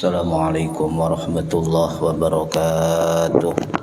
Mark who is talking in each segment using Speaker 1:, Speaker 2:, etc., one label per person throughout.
Speaker 1: Assalamualaikum warahmatullahi wabarakatuh.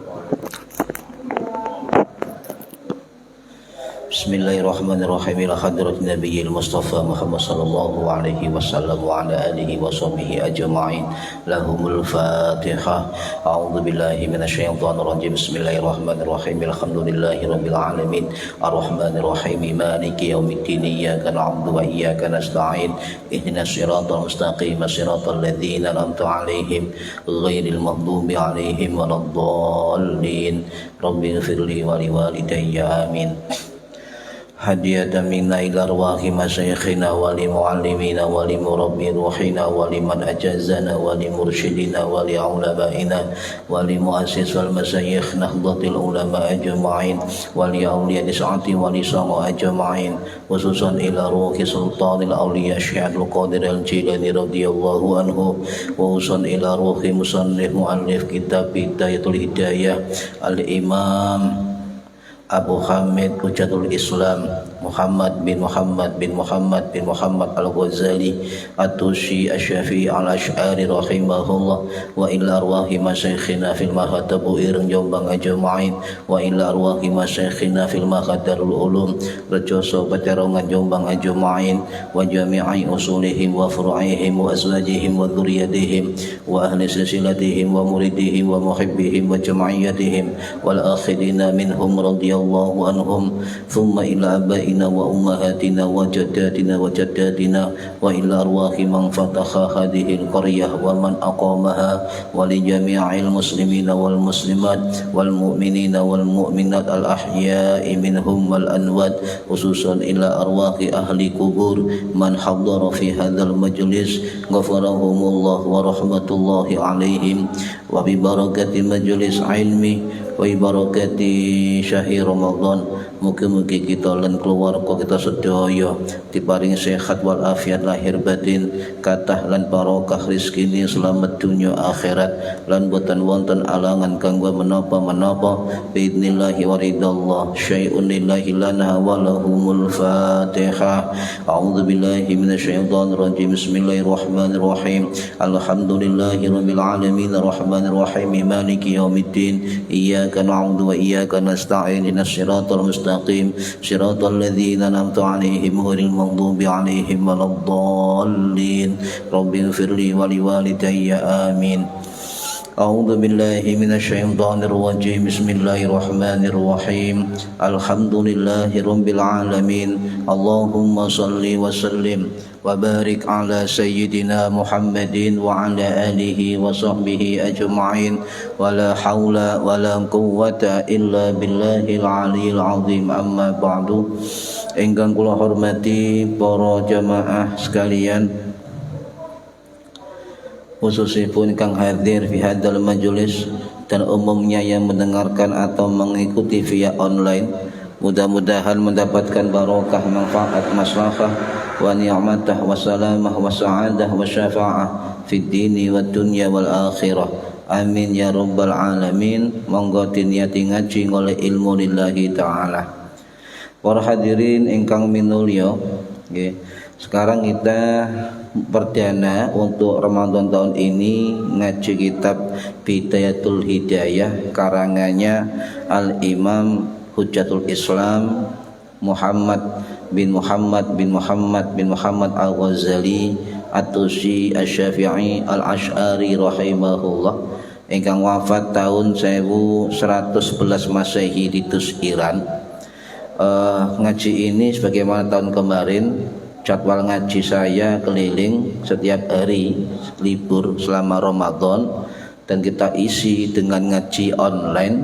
Speaker 1: Bismillahirrahmanirrahim. Ila hadratin nabiyil mustafa Muhammad sallallahu alaihi wasallam wa ala alihi wa sahbihi ajma'in. Lahumul Fatihah. A'udzu billahi minasyaitonir rajim. Bismillahirrahmanirrahim. Alhamdulillahi rabbil alamin. Arrahmanir rahim. Maliki yaumiddin. Iyyaka na'budu wa iyyaka nasta'in. Ihdinas siratal mustaqim. Siratal ladzina an'amta 'alaihim ghairil maghdubi 'alaihim waladdallin. Rabbighfirli wa liwalidayya. Amin. Hadiyatan minna ila arwahi masyayikhina wa li muallimina wa li murabbi ruhina wa liman ajazana wa li mursyidina wa li ulamaina wa li muassis wal masyayikh nahdlatil ulama ajma'in wa li awliya dis'ati wa li sama ajma'in khususan ila ruhi sultanil awliya Syekh Qadir al-Jilani radhiyallahu anhu wa usan ila ruhi musannif muallif kitab Bidayatul Hidayah al-Imam Abu Hamid Hujjatul Islam Muhammad bin Muhammad bin Muhammad bin Muhammad Al-Ghazali At-Tusi Asy-Syafi'i Al-Asy'ari rahimahullah wa ila arwahi masyayikhina fil mahatabu ireng Jombang ajma'in wa ila arwahi masyayikhina fil mahadarul ulum rejoso pacarongan Jombang ajma'in wa jami'i usulihim wa furu'ihim wa azwajihim wa dzurriyyatihim wa ahli silsilatihim wa muridihim wa muhibbihim wa jama'iyatihim wal akhirina minhum radhiyallahu anhum thumma ila abaina wa ummahatina wa jaddatina wa jaddatina wa ila arwahi man fataha hadhihi al-qaryah wa man aqamaha wa li jami'il muslimina wal muslimat wal mu'minina wal mu'minat al ahya'i minhum wal anwat khususan ila arwahi ahli kubur man hadara fi hadzal majlis ghafarahumullah wa rahmatullahi alaihim wa bi barakati majlis ilmi wa barakati syahr Ramadan. Mugi-mugi kita lan keluarga kita sedaya diparingi sehat wal afiat lahir batin, kathah lan barokah rezekine selamat dunya akhirat lan boten wonten alangan kanggo menapa-menapa biidznillah wa ridallah syai'un lillahi lana wa lahumul Fatihah. A'udzu billahi minasyaitonir rajim. Bismillahirrahmanirrahim. Alhamdulillahirabbil alamin arrahmanir rahim maliki yaumiddin. Iyyaka na'budu wa iyyaka nasta'in. Ihdinas siratal mustaqim siratal ladzina an'amta 'alaihim ghairil maghdubi 'alaihim waladdallin. Rabbighfirli wa liwalidayya. Amin. A'udzu billahi minasyaitonir rajim. Bismillahirrahmanirrahim. Alhamdulillahi rabbil alamin. Allahumma shalli wa sallim wa barik ala sayyidina Muhammadin wa ala alihi wa sahbihi ajma'in wa la hawla wa la quwwata illa billahil aliyil azim. Amma ba'du. Ingkang kula hormati para jamaah sekalian, khususipun kang hadir fi hadzal majelis dan umumnya yang mendengarkan atau mengikuti via online, mudah-mudahan mendapatkan barokah, manfaat, maslahah wa ni'matah wa salamah wa sa'adah wa syafa'ah fid dini wad dunya wal akhirah. Amin ya rabbal alamin. Monggo diniati ngaji oleh ilmu lillahi ta'ala. Para hadirin ingkang minulya, nggih. Sekarang kita perdana untuk Ramadan tahun ini ngaji kitab Bidayatul Hidayah karangannya Al-Imam Hujjatul Islam Muhammad bin Muhammad bin Muhammad bin Muhammad Al-Ghazali At-Tusi Asy-Syafi'i Al-Asy'ari rahimahullah ingkang wafat tahun 1111 Masehi di Tus, Iran. Ngaji ini sebagaimana tahun kemarin, jadwal ngaji saya keliling setiap hari libur selama Ramadan dan kita isi dengan ngaji online.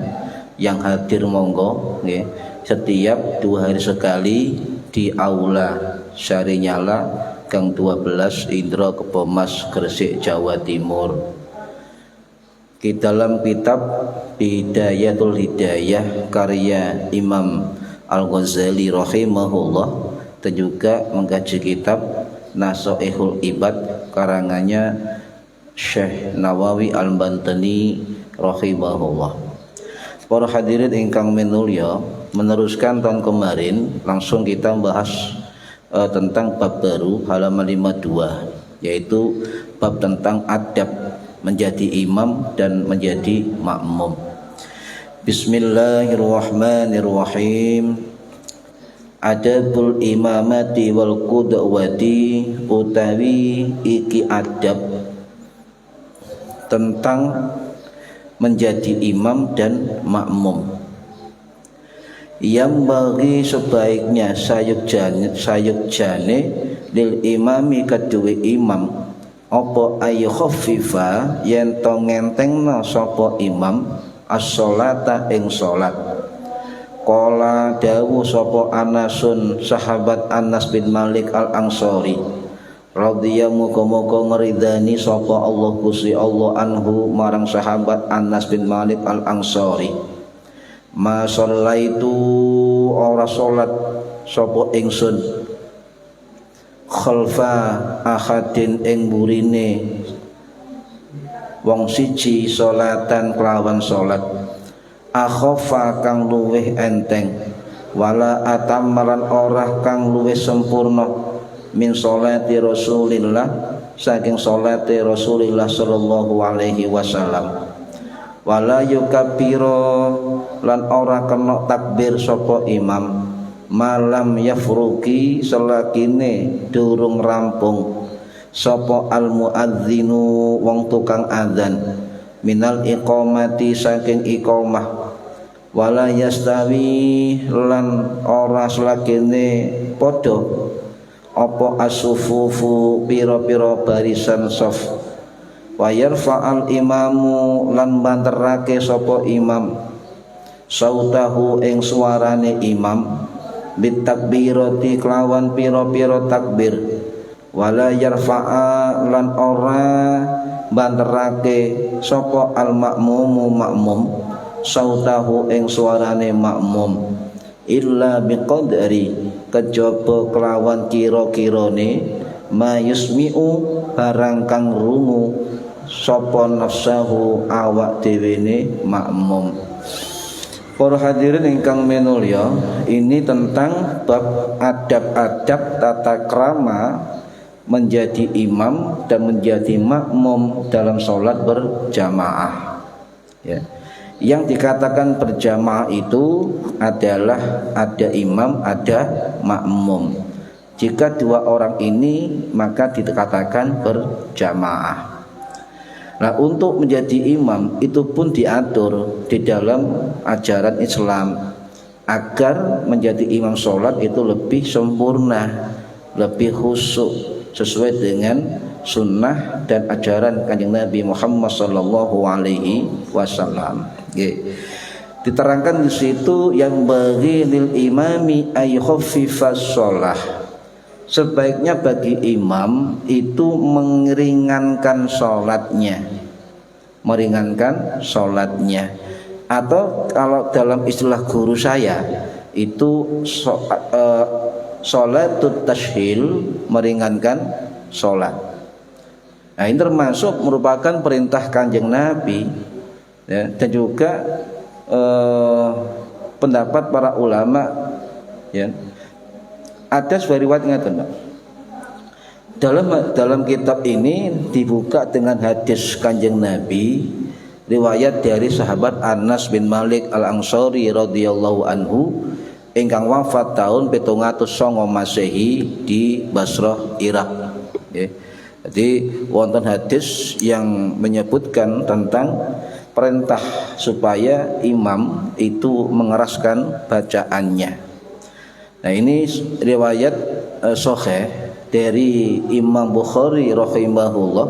Speaker 1: Yang hadir monggo nggih, setiap 2 hari sekali di aula Syarinyala Gang 12 Indra Kepomas Gresik Jawa Timur. Di dalam kitab Bidayatul Hidayah karya Imam Al-Ghazali rahimahullah dan juga mengkaji kitab Nasaihul Ibad karangannya Syekh Nawawi Al-Bantani rahimahullah. Para hadirin ingkang minulya, meneruskan tahun kemarin langsung kita bahas tentang bab baru halaman 52, yaitu bab tentang adab menjadi imam dan menjadi makmum. Bismillahirrahmanirrahim. Adabul imamati wal qudwati, utawi iki adab tentang menjadi imam dan makmum. Yang bagi sebaiknya sayukjane lil imami kedue imam apa ayu khaffifa yen to ngentengna sapa imam as-sholata ing salat. Qala dawu sapa Anasun, sahabat Anas bin Malik al-Ansari radhiyallahu muga-muga ngridani sapa Allah Gusti Allah anhu marang sahabat Anas bin Malik al-Ansari. Ma shallaitu ora salat sapa ingsun khalfa ahadin ing burine wong siji salatan kelawan salat akhafa kang luweh enteng wala atammalan ora kang luweh sempurna min sholati Rasulillah saking sholati Rasulillah sallallahu alaihi wasallam. Wala yukabbiro lan ora kena takbir sapa imam malam yafruqi selakine durung rampung sapa al muadzinu wong tukang adzan minal iqamati saking iqamah. Wala yastawi lan ora selakine padha apa asufufu pira-pira barisan saf. Wa yarfa'al imamu lan banterake sapa imam sautahu ing suarane imam bitakbirati kelawan pira-pira takbir. Wala yarfa'a lan ora banterake sapa al makmumu makmum sautahu ing suarane makmum illa biqadri kejaba kelawan kira-kirane ma yusmi'u barang kang rungu sapa nafsahu awak dhewene makmum. Para hadirin ingkang minulya, ini tentang bab adab-adab tata krama menjadi imam dan menjadi makmum dalam sholat berjamaah. Ya. Yang dikatakan berjamaah itu adalah ada imam, ada makmum. Jika dua orang ini maka dikatakan berjamaah. Nah, untuk menjadi imam itu pun diatur di dalam ajaran Islam agar menjadi imam sholat itu lebih sempurna, lebih khusyuk sesuai dengan sunnah dan ajaran Kanjeng Nabi Muhammad sallallahu alaihi wasallam. Diterangkan di situ yang bagi lil imami ay khaffifas shalah. Sebaiknya bagi imam itu meringankan sholatnya, atau kalau dalam istilah guru saya itu sholatut tashil, meringankan sholat. Nah, ini termasuk merupakan perintah Kanjeng Nabi, ya, dan juga pendapat para ulama, ya. Ada sebuah riwayat ngeten, dalam kitab ini dibuka dengan hadis Kanjeng Nabi, riwayat dari sahabat Anas bin Malik al-Ansari radhiyallahu anhu ingkang wafat tahun 709 Masehi di Basrah, Irak. Jadi wonten hadis yang menyebutkan tentang perintah supaya imam itu mengeraskan bacaannya. Nah, ini riwayat sahih dari Imam Bukhari rahimahullah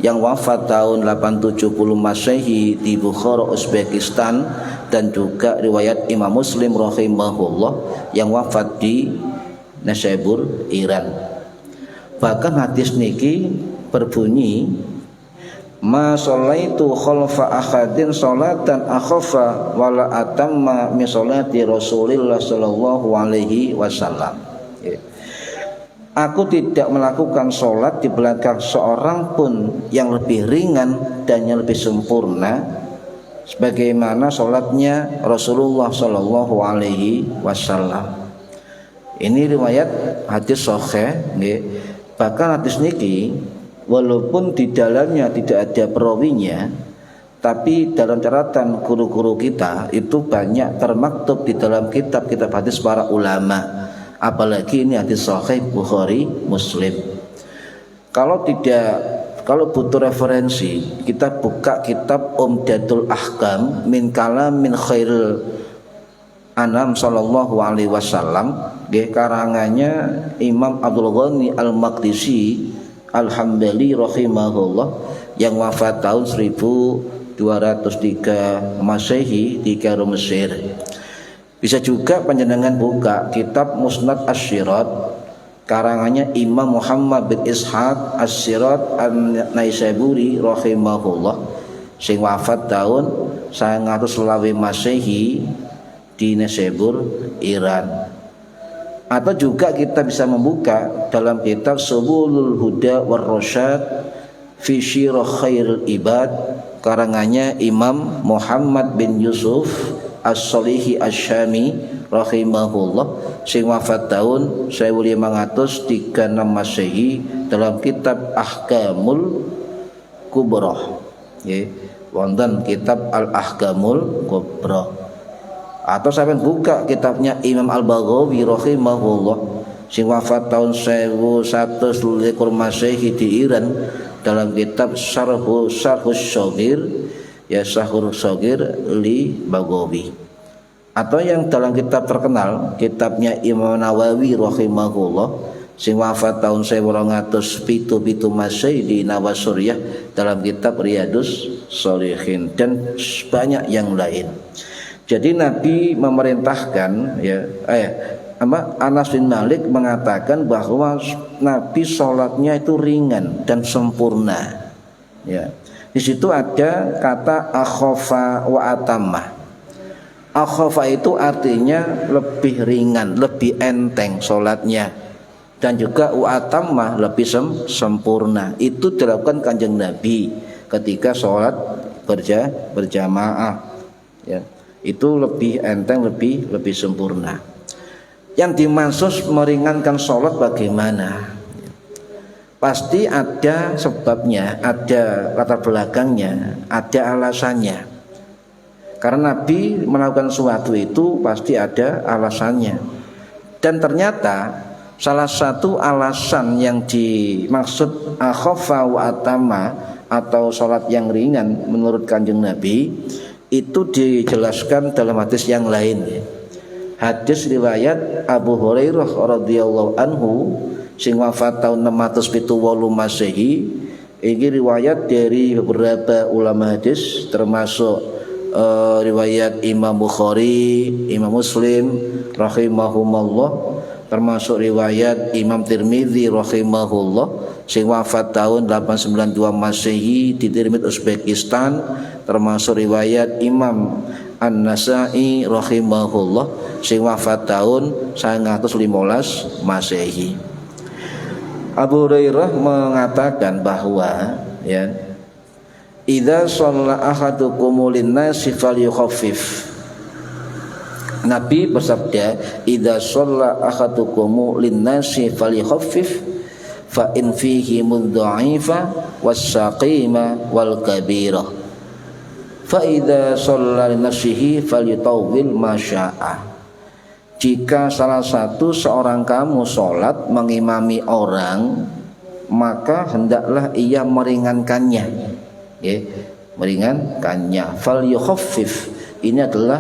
Speaker 1: yang wafat tahun 870 Masehi di Bukhara, Uzbekistan, dan juga riwayat Imam Muslim rahimahullah yang wafat di Naisabur, Iran. Bahkan hadis niki berbunyi ma sholaitu khalfa akhadin sholatan akhafa wala atamma min sholati Rasulillah sallallahu alaihi wasallam. Aku tidak melakukan sholat di belakang seorang pun yang lebih ringan dan yang lebih sempurna sebagaimana sholatnya Rasulullah sallallahu alaihi wasallam. Ini riwayat hadis sahih. Bahkan hadis niki walaupun di dalamnya tidak ada perawinya, tapi dalam catatan guru-guru kita itu banyak termaktub di dalam kitab-kitab hadis para ulama. Apalagi ini hadis sahih Bukhari Muslim. Kalau butuh referensi, kita buka kitab Umdatul Ahkam min kalam min khairil anam sallallahu alaihi wasallam, karangannya Imam Abdul Ghani Al-Maqdisi Al-Hambali rahimahullah, yang wafat tahun 1203 Masehi di Kairo Mesir. Bisa juga panjenengan buka kitab Musnad Asy-Syirat karangannya Imam Muhammad bin Ishaq Asy-Syirat An-Naisaburi rahimahullah, sing wafat tahun 920 Masehi di Naisabur, Iran. Atau juga kita bisa membuka dalam kitab Subulul Huda war Rasyad fi Syirah Khairil Ibad karangannya Imam Muhammad bin Yusuf As-Solihi Asy-Syami rahimahullah, sing wafat tahun 1536 Masehi dalam kitab Ahkamul Kubra. Wonten kitab Al-Ahkamul Kubra. Atau sampeyan buka kitabnya Imam Al-Baghawi rahimahullah, sing wafat tahun 1100 Masehi di Iran dalam kitab Syarhus Shaghir, ya Syarhus Shaghir li Baghawi. Atau yang dalam kitab terkenal kitabnya Imam Nawawi rahimahullah, sing wafat tahun 1207 Masehi di Nawasuriyah dalam kitab Riyadus Shalihin, dan banyak yang lain. Jadi Nabi memerintahkan, Anas bin Malik mengatakan bahwa Nabi sholatnya itu ringan dan sempurna. Ya. Di situ ada kata akhofa wa atamah. Akhofa itu artinya lebih ringan, lebih enteng sholatnya, dan juga wa atamah lebih sempurna. Itu dilakukan Kanjeng Nabi ketika sholat berjamaah. Ya. Itu lebih enteng, lebih sempurna. Yang dimaksud meringankan sholat bagaimana? Pasti ada sebabnya, ada latar belakangnya, ada alasannya. Karena Nabi melakukan sesuatu itu pasti ada alasannya. Dan ternyata salah satu alasan yang dimaksud akhafa wa atama atau sholat yang ringan menurut Kanjeng Nabi itu dijelaskan dalam hadis yang lain. Hadis riwayat Abu Hurairah radhiyallahu anhu sing wafat tahun 678 Masehi. Ini riwayat dari beberapa ulama hadis, termasuk riwayat Imam Bukhari, Imam Muslim rahimahumullah, termasuk riwayat Imam Tirmidzi rahimahullah sing wafat tahun 892 Masehi di Tirmidzi Uzbekistan, termasuk riwayat Imam An-Nasa'i rahimahullah sing wafat tahun 915 Masehi. Abu Hurairah mengatakan bahwa idza shalla ahadukum lin-nasi falyukhaffif. Nabi bersabda, idza shalla ahadukum lin-nasi falyukhaffif fa in fihi mudha'ifa was-saqima wal kabira fa idza shalla li nafsihi falyutawwil ma syaa. Jika salah satu seorang kamu sholat mengimami orang, maka hendaklah ia meringankannya, meringankannya. Falyukhaffif, ini adalah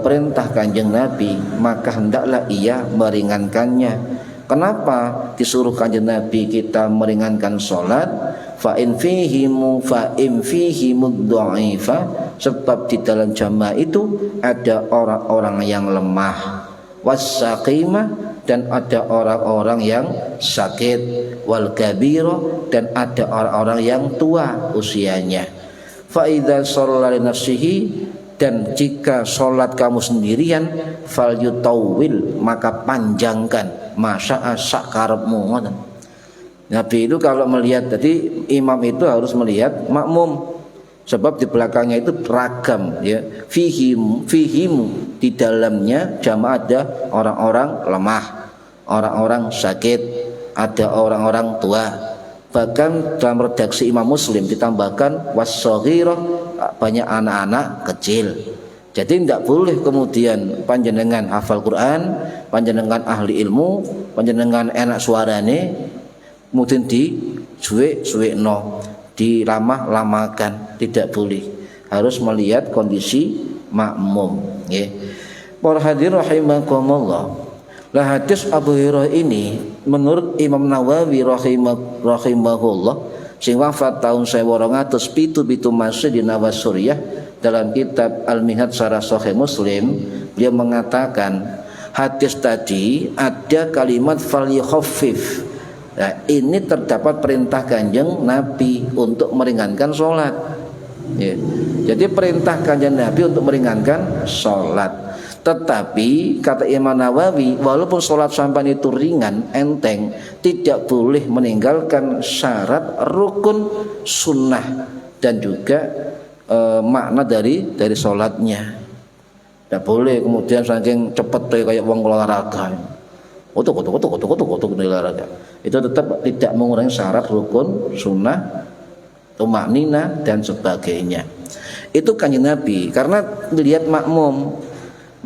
Speaker 1: perintah Kanjeng Nabi, maka hendaklah ia meringankannya. Kenapa disuruh Kanjeng Nabi kita meringankan sholat? Fa in fihimu dha'ifa, sebab di dalam jamaah itu ada orang-orang yang lemah, was-saqimah, dan ada orang-orang yang sakit, wal kabira, dan ada orang-orang yang tua usianya. Fa idza shalla li nafsihi, dan jika sholat kamu sendirian, fal yutawwil, maka panjangkan, masya'a sakarepmu. Nabi itu kalau melihat, jadi imam itu harus melihat makmum, sebab di belakangnya itu ragam, fihimu, di dalamnya jamaah ada orang-orang lemah, orang-orang sakit, ada orang-orang tua, Bahkan dalam redaksi Imam Muslim ditambahkan was-shaghira, banyak anak-anak kecil. Jadi tidak boleh kemudian panjenengan hafal Quran, panjenengan ahli ilmu, panjenengan enak suarane, kemudian suwe-suwekno, dilamah-lamakan, tidak boleh. Harus melihat kondisi makmum. Para hadirin rahimakumullah. Lah hadis Abu Hurairah ini menurut Imam Nawawi rahimahullah sing wafat tahun 1277 Masih di Nawasuriyah dalam kitab Al-Minhaj Syarah Sahih Muslim, beliau mengatakan hadis tadi ada kalimat falyukhaffif. Nah, ini terdapat perintah Kanjeng Nabi untuk meringankan sholat. Jadi perintah Kanjeng Nabi untuk meringankan sholat. Tetapi kata Imam Nawawi, walaupun sholat sampan itu ringan, enteng, tidak boleh meninggalkan syarat rukun sunnah dan juga makna dari sholatnya. Tidak boleh kemudian saking cepet kayak wong olahraga, utuk olahraga. Itu tetap tidak mengurangi syarat rukun sunnah, tumaknina dan sebagainya. Itu Kanjeng Nabi karena melihat makmum.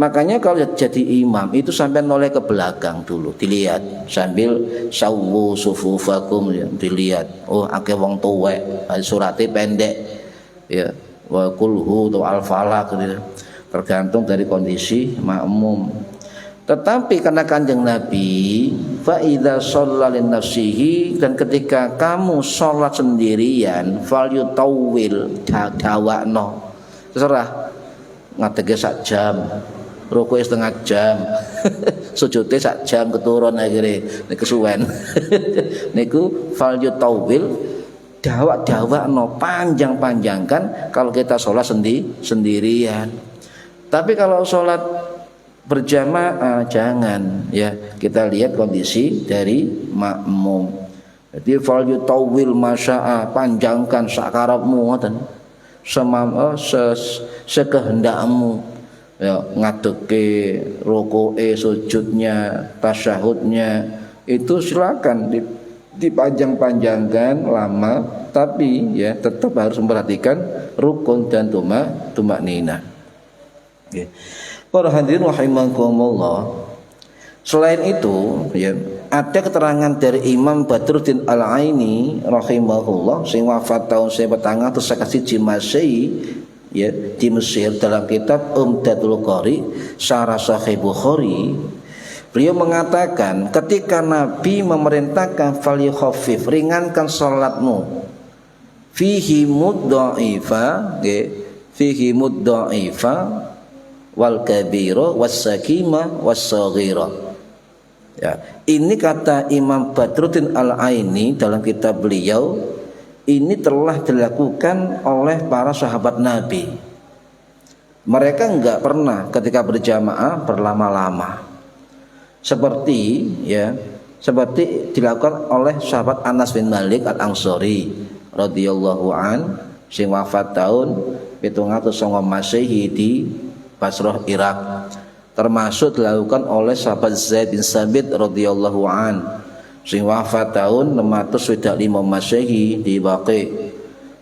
Speaker 1: Makanya kalau jadi imam itu sampai noleh ke belakang dulu, dilihat sambil sawu sufufakum, dilihat. Oh, akeh wong tuwek, surate pendek, ya, wa kulhu atau al-falaq gitu. Tergantung dari kondisi makmum. Tetapi karena Kanjeng Nabi, fa idza shalla li nafsihi, dan ketika kamu sholat sendirian, fal yutawwil, dawakno. Terserah ngadege sak jam, rukuke setengah jam, sujudnya sak jam keturun akhirnya niku kesuwen. Niku fal yutawwil, dawak-dawakno, panjang-panjangkan kalau kita sholat sendirian. Tapi kalau sholat berjamaah jangan, ya, kita lihat kondisi dari makmum. Jadi fal yutawwil masya'a, panjangkan sakarepmu ngoten, sekehendakmu. Ya, ngadeke rukuke, sujudnya, tasyahudnya itu silakan dipanjang-panjangkan lama, tapi ya tetap harus memperhatikan rukun dan tumakninah. Okay. Para hadirin rahimakumullah. Selain itu, ya, ada keterangan dari Imam Badruddin Al-Aini rahimahullah sing wafat tahun 1451 Masehi, ya, di Mesir dalam kitab Umdatul Qari Syarah Sahih Bukhari. Beliau mengatakan ketika Nabi memerintahkan falyukhaffif, ringankan salatmu, fihi muddha'ifa, fihi muddha'ifa wal kabira was sakima was saghira. Ya, ini kata Imam Badruddin Al-Aini dalam kitab beliau, ini telah dilakukan oleh para sahabat Nabi. Mereka enggak pernah ketika berjamaah berlama-lama. Seperti dilakukan oleh sahabat Anas bin Malik Al-Ansari radhiyallahu an sing wafat tahun 709 Masehi di Basrah, Irak. Termasuk dilakukan oleh sahabat Zaid bin Sabit radhiyallahu an sing wafat tahun 605 Masehi di Baqi.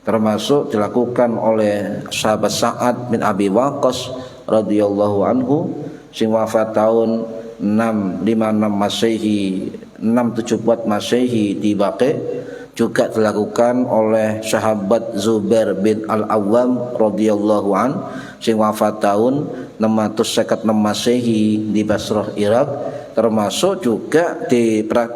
Speaker 1: Termasuk dilakukan oleh sahabat Sa'ad bin Abi Waqqas radhiyallahu anhu sing wafat tahun 656 Masehi, 674 Masehi di Baqi. Juga dilakukan oleh sahabat Zubair bin Al-Awwam radhiyallahu an sing wafat tahun 656 Masehi di Basrah, Irak. Termasuk juga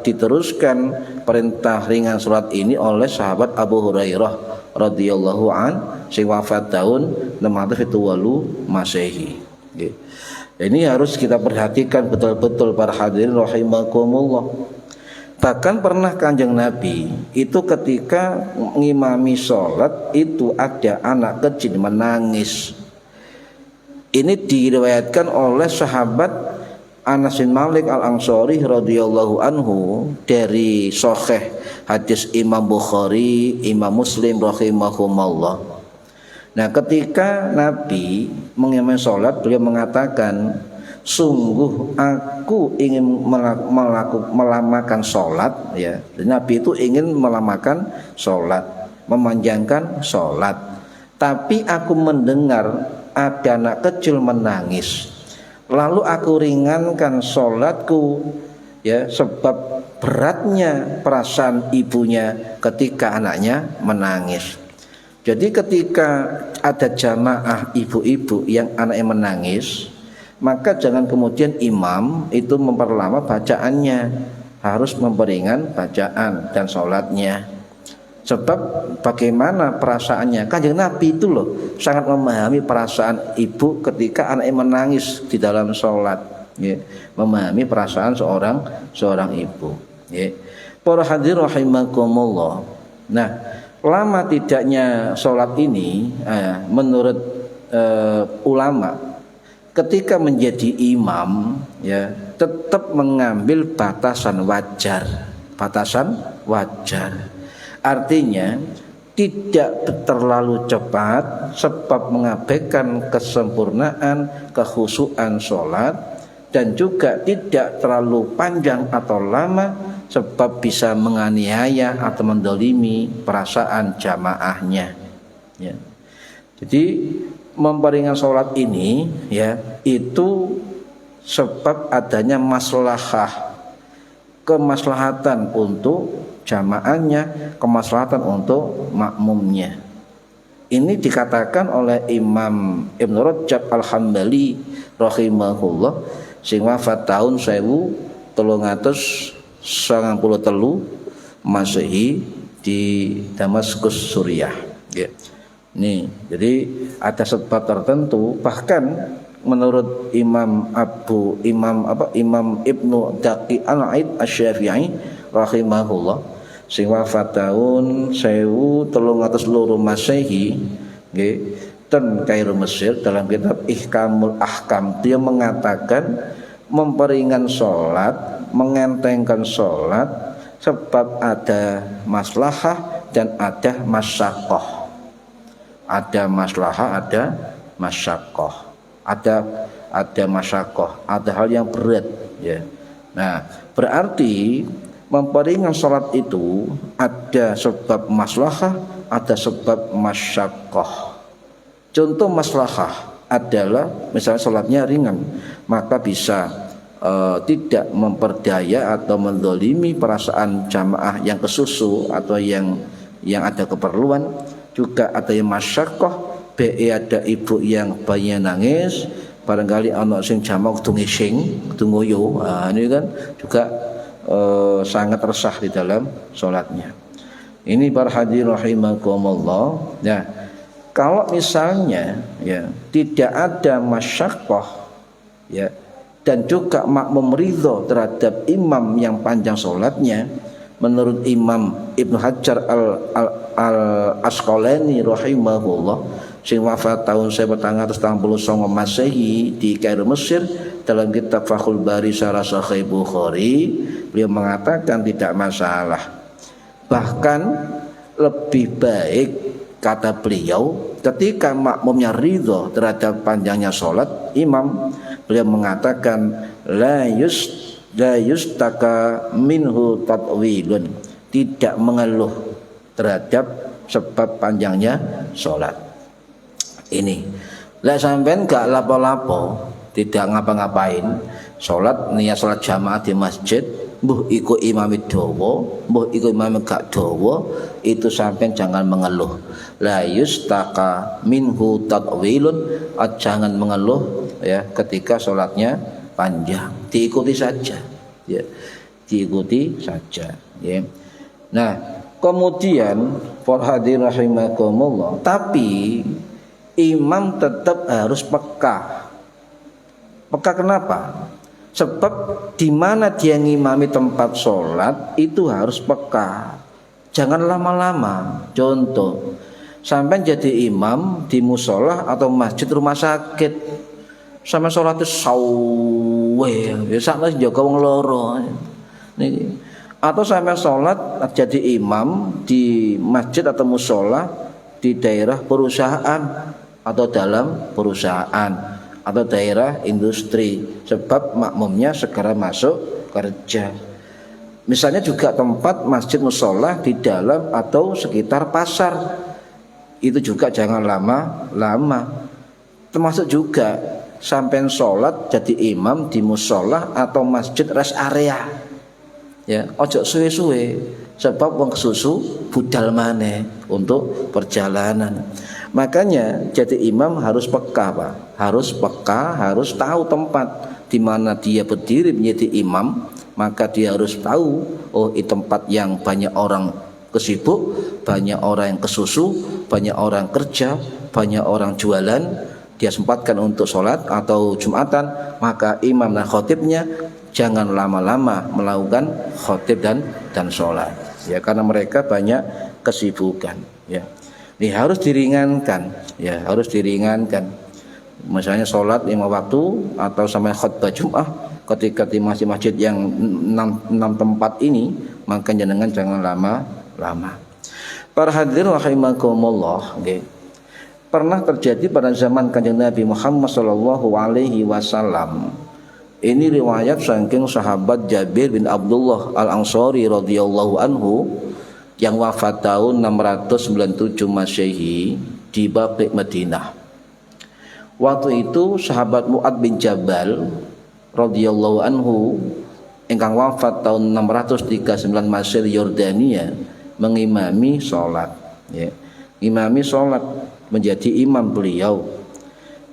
Speaker 1: diteruskan perintah ringan surat ini oleh sahabat Abu Hurairah radhiyallahu an sing wafat tahun 678 Masehi. Ini harus kita perhatikan betul-betul para hadirin rahimakumullah. Bahkan pernah Kanjeng Nabi itu ketika ngimami sholat itu ada anak kecil menangis. Ini diriwayatkan oleh sahabat Anas bin Malik Al-Ansari radhiyallahu anhu dari sahih hadis Imam Bukhari, Imam Muslim rahimahumullah. Nah, ketika Nabi mengimami sholat, beliau mengatakan sungguh aku ingin melamakan sholat, ya. Nabi itu ingin melamakan sholat, memanjangkan sholat. Tapi aku mendengar ada anak kecil menangis, lalu aku ringankan sholatku, ya, sebab beratnya perasaan ibunya ketika anaknya menangis. Jadi ketika ada jamaah ibu-ibu yang anaknya menangis, maka jangan kemudian imam itu memperlama bacaannya, harus memperingan bacaan dan sholatnya. Sebab bagaimana perasaannya, Kanjeng Nabi itu loh sangat memahami perasaan ibu ketika anaknya menangis di dalam sholat, ya. Memahami perasaan seorang ibu, ya. Para hadirin rahimakumullah. Nah, lama tidaknya sholat ini, menurut ulama, ketika menjadi imam, ya, tetap mengambil batasan wajar. Artinya tidak terlalu cepat sebab mengabaikan kesempurnaan kekhusyuan sholat, dan juga tidak terlalu panjang atau lama sebab bisa menganiaya atau mendolimi perasaan jamaahnya, ya. Jadi memperingan sholat ini, ya, itu sebab adanya kemaslahatan untuk jamaahnya, kemaslahatan untuk makmumnya. Ini dikatakan oleh Imam Ibn Rajab Al-Hambali rahimahullah, sing wafat tahun 1393 Masehi di Damaskus, Suriah, ya. Nih, jadi ada sebab tertentu, bahkan menurut Imam Ibnu Daqi Al-Aid Asy-Syafi'i rahimahullah, sing wafat tahun 1302 Masehi, nggih, ten Kairo Mesir, dalam kitab Ihkamul Ahkam dia mengatakan memperingan sholat, mengentengkan sholat sebab ada maslahah dan ada masyaqqah. Ada maslahah, ada masyaqqah. Ada masyaqqah, ada hal yang berat, ya. Nah, berarti memperingan sholat itu ada sebab maslahah, ada sebab masyaqqah. Contoh maslahah adalah misalnya sholatnya ringan, maka bisa tidak memperdaya atau mendolimi perasaan jamaah yang kesusu atau yang ada keperluan. Juga ada yang masyaqqah, ada ibu yang bayinya nangis, barangkali anak sing jamaah kudu ngising, kudu ngoyo. Ini kan juga sangat resah di dalam sholatnya. Ini para hadirin rahimakumullah. Nah, kalau misalnya, ya, tidak ada masyaqqah, ya, dan juga makmum ridho terhadap imam yang panjang sholatnya, menurut Imam Ibnu Hajar Al-Asqalani rahimahullah, sing wafat tahun 1489 Masehi di Kairo Mesir, dalam kitab Fathul Bari Syarah Sahih Bukhari, beliau mengatakan tidak masalah. Bahkan lebih baik, kata beliau, ketika makmumnya ridho terhadap panjangnya sholat imam, beliau mengatakan la yustaka minhu tatwilun, tidak mengeluh terhadap sebab panjangnya sholat. Ini lah sampean gak lapo-lapo, tidak ngapa-ngapain, sholat niat sholat jamaah di masjid, mbuh iku imam dawa, mbuh iku imam gak dawa, itu sampean jangan mengeluh. La yustaka minhu tatwilun, jangan mengeluh, ya, ketika sholatnya panjang, diikuti saja, ya, diikuti saja, ya. Nah, kemudian para hadirin rahimakumullah, tapi imam tetap harus peka. Peka kenapa? Sebab di mana dia ngimami tempat sholat itu harus peka, jangan lama-lama. Contoh, sampai jadi imam di musola atau masjid rumah sakit, sama sholat itu sawe, ya sama jaga wong loro. Atau sampai sholat jadi imam di masjid atau musola di daerah perusahaan atau dalam perusahaan, atau daerah industri, sebab makmumnya segera masuk kerja. Misalnya juga tempat masjid mushola di dalam atau sekitar pasar, itu juga jangan lama-lama. Termasuk juga sampai sholat jadi imam di mushola atau masjid rest area, ya ojo suwe-suwe, sebab wong kesusu budal maneh untuk perjalanan. Makanya jadi imam harus peka, Pak. Harus peka, harus tahu tempat di mana dia berdiri menjadi imam. Maka dia harus tahu, oh ini tempat yang banyak orang kesibuk, banyak orang yang kesusu, banyak orang kerja, banyak orang jualan. Dia sempatkan untuk sholat atau jumatan, maka imam dan khotibnya jangan lama-lama melakukan khotib dan sholat, ya, karena mereka banyak kesibukan, ya. Ini harus diringankan, ya, harus diringankan. Misalnya sholat 5 waktu atau sampai khutbah Jum'ah ketika di masjid-masjid yang 6 tempat ini, maka jangan lama-lama. Para hadirin rahimakumullah, okay. Pernah terjadi pada zaman Kanjeng Nabi Muhammad sallallahu alaihi wasallam. Ini riwayat saking sahabat Jabir bin Abdullah Al-Ansari radhiyallahu anhu yang wafat tahun 697 Masehi di Baqi' Madinah. Waktu itu sahabat Mu'ad bin Jabal radhiyallahu anhu ingkang wafat tahun 639 Masehi di Yordania mengimami salat, ya. Imami salat, menjadi imam beliau.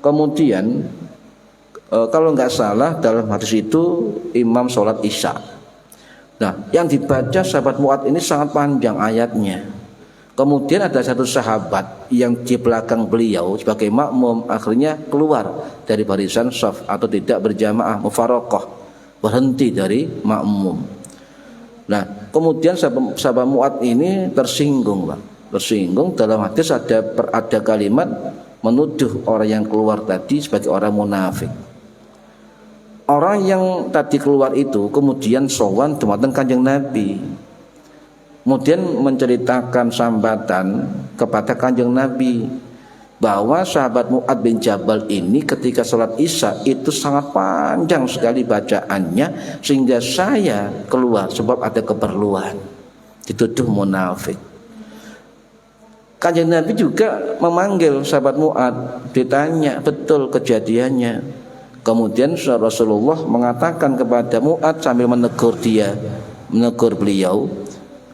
Speaker 1: Kemudian kalau nggak salah dalam hadis itu imam sholat isya. Nah, yang dibaca sahabat Mu'ad ini sangat panjang ayatnya. Kemudian ada satu sahabat yang di belakang beliau sebagai makmum akhirnya keluar dari barisan shaf atau tidak berjamaah, mufaraqah, berhenti dari makmum. Nah, kemudian sahabat Mu'ad ini tersinggung, Pak. Tersinggung. Dalam hadis ada kalimat menuduh orang yang keluar tadi sebagai orang munafik. Orang yang tadi keluar itu kemudian sowan dumateng Kanjeng Nabi, kemudian menceritakan sambatan kepada Kanjeng Nabi bahwa sahabat Mu'ad bin Jabal ini ketika sholat isya itu sangat panjang sekali bacaannya sehingga saya keluar sebab ada keperluan. Dituduh munafik. Kanjeng Nabi juga memanggil sahabat Mu'ad, ditanya betul kejadiannya. Kemudian Rasulullah mengatakan kepada Mu'ad sambil menegur beliau,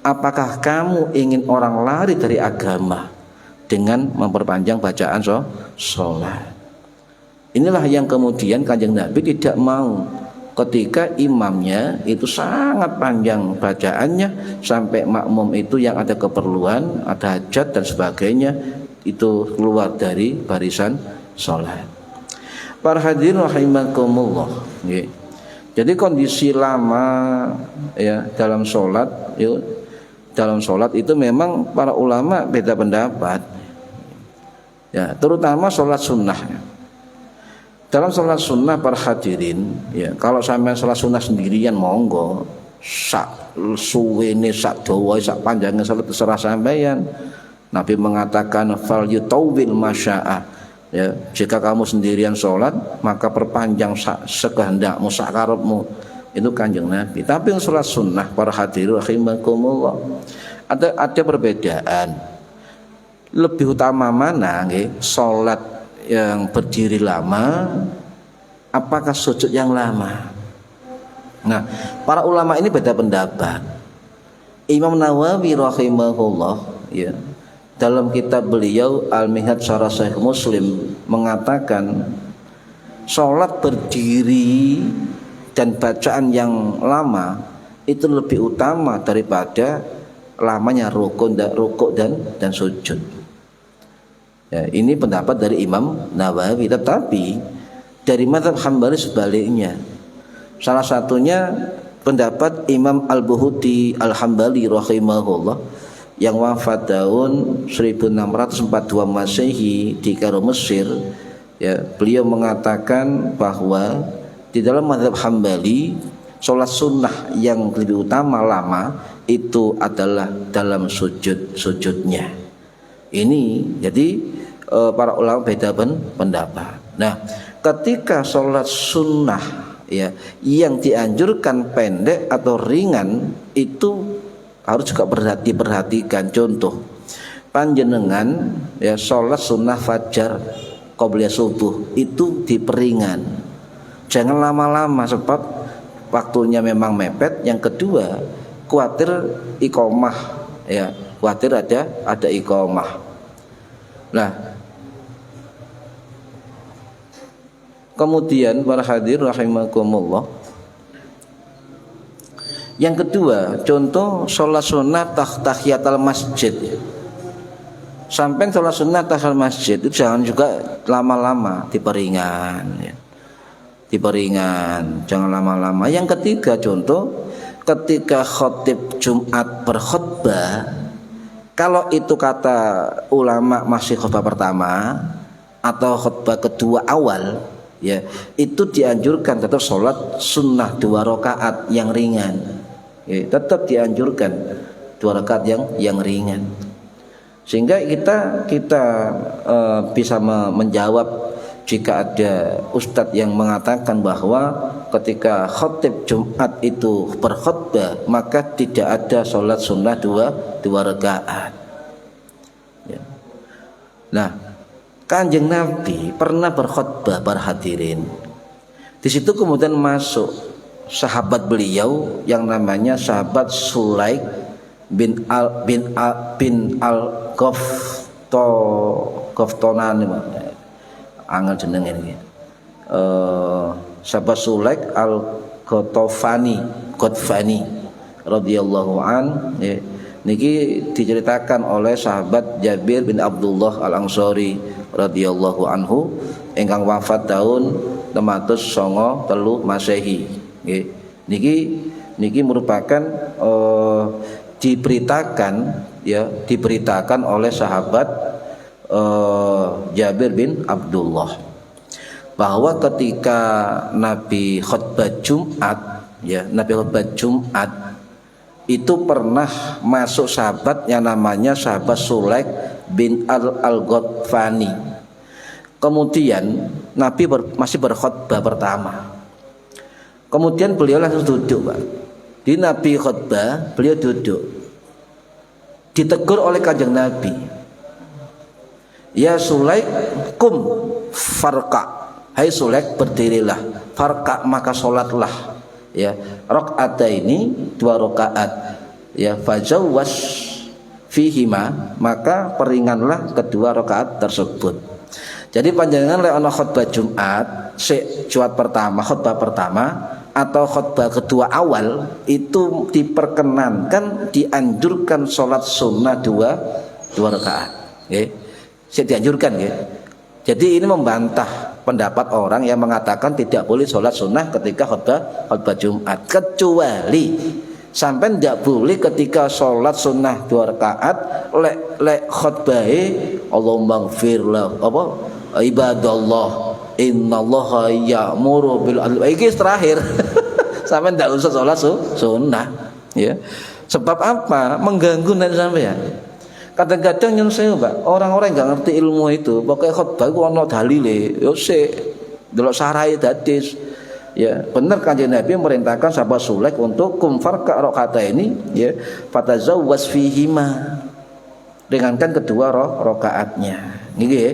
Speaker 1: apakah kamu ingin orang lari dari agama dengan memperpanjang bacaan sholat? Inilah yang kemudian Kanjeng Nabi tidak mau ketika imamnya itu sangat panjang bacaannya sampai makmum itu yang ada keperluan, ada hajat dan sebagainya itu keluar dari barisan sholat. Para hadirin rahimakumullah, jadi kondisi lama, ya, dalam sholat, ya, dalam sholat itu memang para ulama beda pendapat, ya, terutama sholat sunnah. Dalam sholat sunnah para hadirin, ya, kalau sampai sholat sunnah sendirian monggo, sak suwene, sak dawa, sak panjangnya sholat terserah sampeyan. Nabi mengatakan fal yutawwil masya'ah, ya, jika kamu sendirian sholat maka perpanjang sekehendakmu, sak karepmu. Itu Kanjeng Nabi. Tapi sholat sunnah para hadirin rahimakumullah ada perbedaan. Lebih utama mana, nggih, sholat yang berdiri lama apakah sujud yang lama? Nah, para ulama ini beda pendapat. Imam Nawawi rahimahullah, ya, dalam kitab beliau Al-Minhaj Syarah Sahih Muslim mengatakan sholat berdiri dan bacaan yang lama itu lebih utama daripada lamanya rukuk dan sujud. Ya, ini pendapat dari Imam Nawawi, tetapi dari mazhab Hambali sebaliknya. Salah satunya pendapat Imam Al-Buhuti Al-Hambali rahimahullah yang wafat tahun 1642 Masehi di Kairo, Mesir. Ya, beliau mengatakan bahwa di dalam mazhab Hambali sholat sunnah yang lebih utama lama itu adalah dalam sujudnya. Ini jadi para ulama beda pendapat. Nah, ketika sholat sunnah ya yang dianjurkan pendek atau ringan itu harus juga diperhatikan. Contoh, panjenengan ya sholat sunnah fajar qobliyah subuh itu diperingan, jangan lama-lama sebab waktunya memang mepet. Yang kedua, khawatir iqomah ya, khawatir ada iqomah. Nah, kemudian para hadir rahimakumullah, yang kedua, contoh sholat sunnah tahiyatul masjid. Sampai sholat sunnah tahiyatul masjid itu jangan juga lama-lama, diperingan ya. Diperingan, jangan lama-lama. Yang ketiga, contoh ketika khatib Jumat berkhutbah, kalau itu kata ulama masih khutbah pertama atau khutbah kedua awal ya, itu dianjurkan tetap sholat sunnah 2 rakaat yang ringan ya, tetap dianjurkan 2 rakaat yang ringan, sehingga kita bisa menjawab jika ada ustadz yang mengatakan bahwa ketika khatib Jumat itu berkhutbah maka tidak ada sholat sunnah 2 rakaat ya. Nah, Kanjeng Nabi pernah berkhutbah para hadirin. Di situ kemudian masuk sahabat beliau yang namanya sahabat Sulaik bin Al-Ghaftonan, angel jenenge iki. Sahabat Sulaik Al-Ghafani radhiyallahu an ya. Niki diceritakan oleh sahabat Jabir bin Abdullah Al-Ansari radhiyallahu anhu ingkang wafat tahun 693 Masehi nggih. Niki merupakan diberitakan oleh sahabat Jabir bin Abdullah bahwa ketika Nabi khutbah Jumat ya, Nabi khutbah Jumat itu pernah masuk sahabat yang namanya sahabat Sulaik bin Al-Ghafani. Kemudian Nabi masih berkhutbah pertama. Kemudian beliau langsung duduk, Pak. Di Nabi khutbah, beliau duduk. Ditegur oleh Kanjeng Nabi. Ya Sulaik, kum farqa. Hai Sulaik, berdirilah. Farqa, maka sholatlah. Ya, rakaat ini 2 rakaat. Ya, fajawwas fihima, maka peringanlah kedua rakaat tersebut. Jadi panjenengan lek ana khutbah Jumat, khutbah pertama atau khutbah kedua awal itu diperkenankan, dianjurkan sholat sunnah 2 rakaat. Nggih. Dianjurkan nggih. Jadi ini membantah pendapat orang yang mengatakan tidak boleh sholat sunnah ketika khutbah Jumat, kecuali sampai tidak boleh ketika sholat sunnah 2 rakaat lek khutbahe Allahumma gfirlah apa ibadallah innallaha ya'muru bil adli, iki terakhir sampai tidak usah sholat sunnah ya. Sebab apa? Mengganggu nanti sampean. Kadang-kadang yang saya Pak, orang-orang yang nggak ngerti ilmu itu, pokoknya khutbah itu ono dalile, yo sik delok sarai hadis. Ya, benar Kanjeng Nabi memerintahkan sahabat Sulaik untuk kumfar ka rakaat ini ya, fatazawwas fihima. Ringankan kedua rakaatnya. Nggih ya.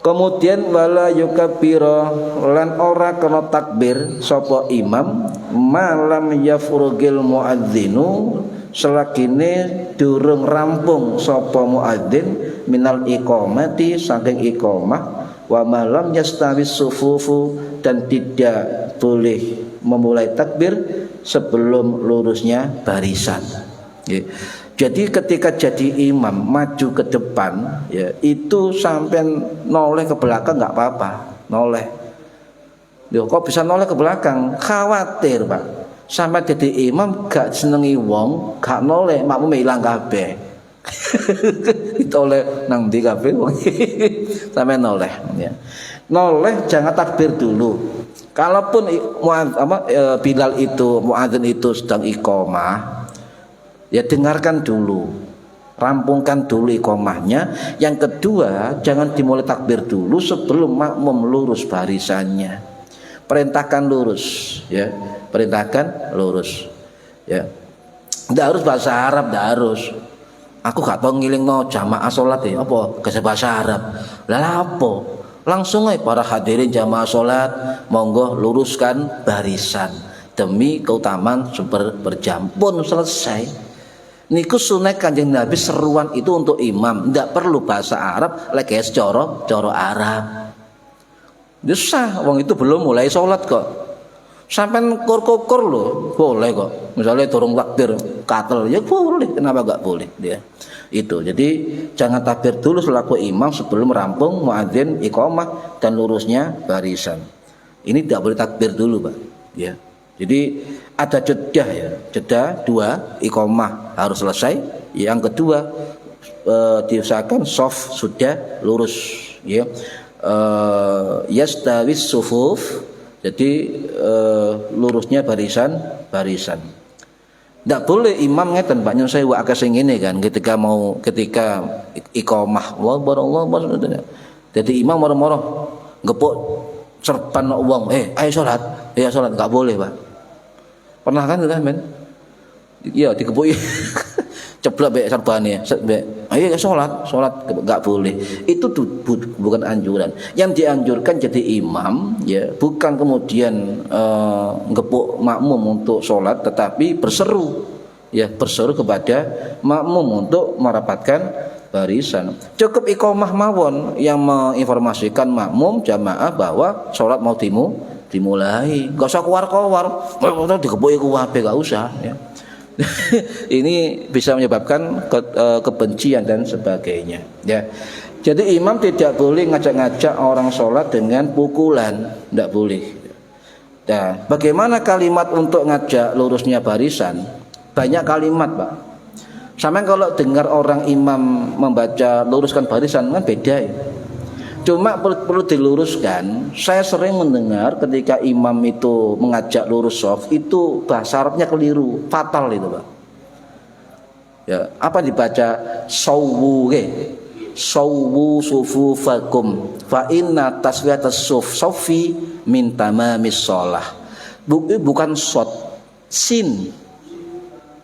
Speaker 1: Kemudian wala yukabbira, lan ora kena takbir sapa imam malam yafurugil muadzinu, selagine durung rampung sapa muadzin minal iqamati saking iqamah, wa malam yastawis sufufu, dan tidak boleh memulai takbir sebelum lurusnya barisan. Jadi ketika jadi imam maju ke depan ya, itu sampai noleh ke belakang nggak apa-apa, noleh. Loh, kok bisa noleh ke belakang? Khawatir Pak, sampai jadi imam gak senengi wong, gak noleh, makmum ilang kabeh. Itu oleh nang ndi kabeh wong. Sampai noleh ya. Noleh jangan takbir dulu. Kalaupun Bilal itu muadzin itu sedang iqamah, ya dengarkan dulu rampungkan dulu iqomahnya. Yang kedua, jangan dimulai takbir dulu sebelum makmum lurus barisannya. Perintahkan lurus, ya. Perintahkan lurus, ya. Nggak harus bahasa Arab, nggak harus. Aku gak tau ngilingno jamaah sholat ya, apa ke bahasa Arab. Lah apa? Langsung aja para hadirin jamaah sholat, monggo luruskan barisan demi keutamaan berjam pun selesai. Niku sunah Kanjeng Nabi, seruan itu untuk imam, ndak perlu bahasa Arab, lek coro Arab. Sah, wong itu belum mulai sholat kok. Sampai kur loh, boleh kok. Misalnya turun takbir, katel, ya boleh. Kenapa gak boleh dia? Itu. Jadi jangan takbir dulu selaku imam sebelum rampung muadzin iqamah dan lurusnya barisan. Ini tidak boleh takbir dulu, Pak. Ya. Jadi ada jeda ya, jeda 2, iqamah harus selesai. Yang kedua diusahakan soft sudah lurus, ya. Yastawis sufuf, jadi lurusnya barisan. Tidak boleh imam ngeten Pak, nyun saya wa akeh sing ngene kan, ketika iqamah Allah. Jadi imam moro-moro ngepuk serban wong, ayo salat. Ya salat enggak boleh, Pak. Pernah kan men? Iya, dikepuki. Ceblok mbek serbane, ayo salat enggak boleh. Itu bukan anjuran. Yang dianjurkan jadi imam ya, bukan kemudian ngepuk makmum untuk salat, tetapi berseru kepada makmum untuk merapatkan barisan. Cukup iqamah mawon yang menginformasikan makmum jamaah bahwa salat mau dimulai. Enggak usah keluar-keluar. Dikepuki kuwabe enggak usah ya. Ini bisa menyebabkan kebencian dan sebagainya ya. Jadi imam tidak boleh ngajak-ngajak orang sholat dengan pukulan, tidak boleh. Nah, bagaimana kalimat untuk ngajak lurusnya barisan? Banyak kalimat, Pak. Sama kalau dengar orang imam membaca luruskan barisan kan beda ya. Cuma perlu diluruskan. Saya sering mendengar ketika imam itu mengajak lurus shaf itu bahasa Arabnya keliru, fatal itu, Pak. Ya, apa dibaca sawwu sufufakum fa inna taswiyatas sufi min tamamis shalah. Bukan shad, sin.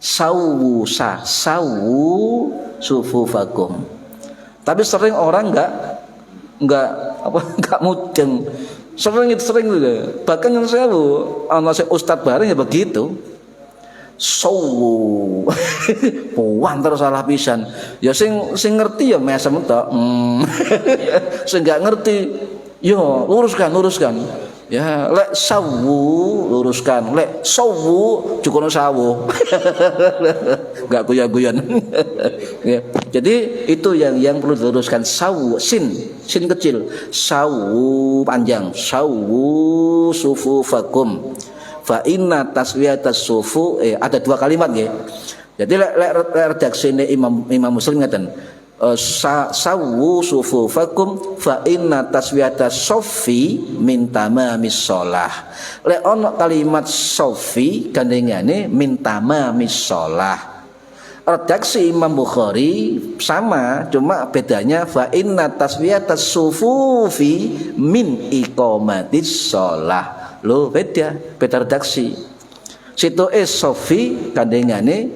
Speaker 1: Sawwu sufufakum. Tapi sering orang enggak mudeng. Sering gitu. Bahkan yang saya ana ustaz bareng ya begitu. Sawu. Puan terus salah pisan. Ya sing ngerti ya mesem tok. Sing enggak ngerti yo luruskan. Ya, lek sawu luruskan, lek sawu cukup sawu. Enggak guyon-guyon. Ya. Jadi itu yang perlu diluruskan, sawu sin kecil, sawu panjang, sawu sufufakum. Fa inna taswiyatas sufu ada 2 kalimat nggih. Jadi lek redaksine Imam Muslim ngaten. Sawu sufufakum fa inna taswiyatas soffi min tamamis shalah. Lek ono kalimat soffi gandengane min tamamis shalah. Redaksi Imam Bukhari sama, cuma bedanya fa inna taswiyatas sufufi min iqamatis shalah. Loh, beda redaksi. Situ soffi gandengane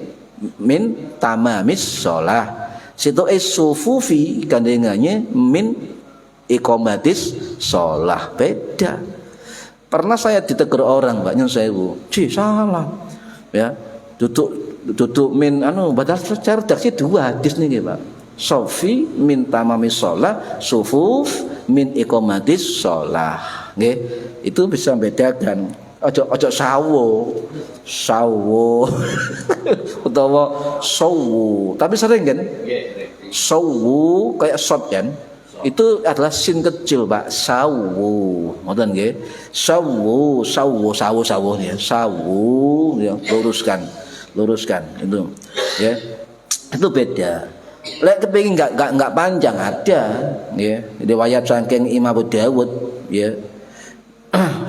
Speaker 1: min tamamis shalah. Situ sufufi gandengannya min iqamatis shalah, beda. Pernah saya ditegur orang, Mbak, nyun sewu, salah. Ya, duduk min padahal secara redaksi 2 hadis niki, Pak. Sufi min tamamis shalah, sufuf min iqamatis shalah. Nggih, itu bisa membedakan. Ojo sawo utawa sawu, tapi sering kan sawu kayak shot kan, itu adalah sin kecil, Pak. Sawu ngoten nggih, sawu ya, sawu ya, luruskan itu ya, itu beda. Lek kepengin enggak panjang ada ya, riwayat saking Imam Abu Dawud ya.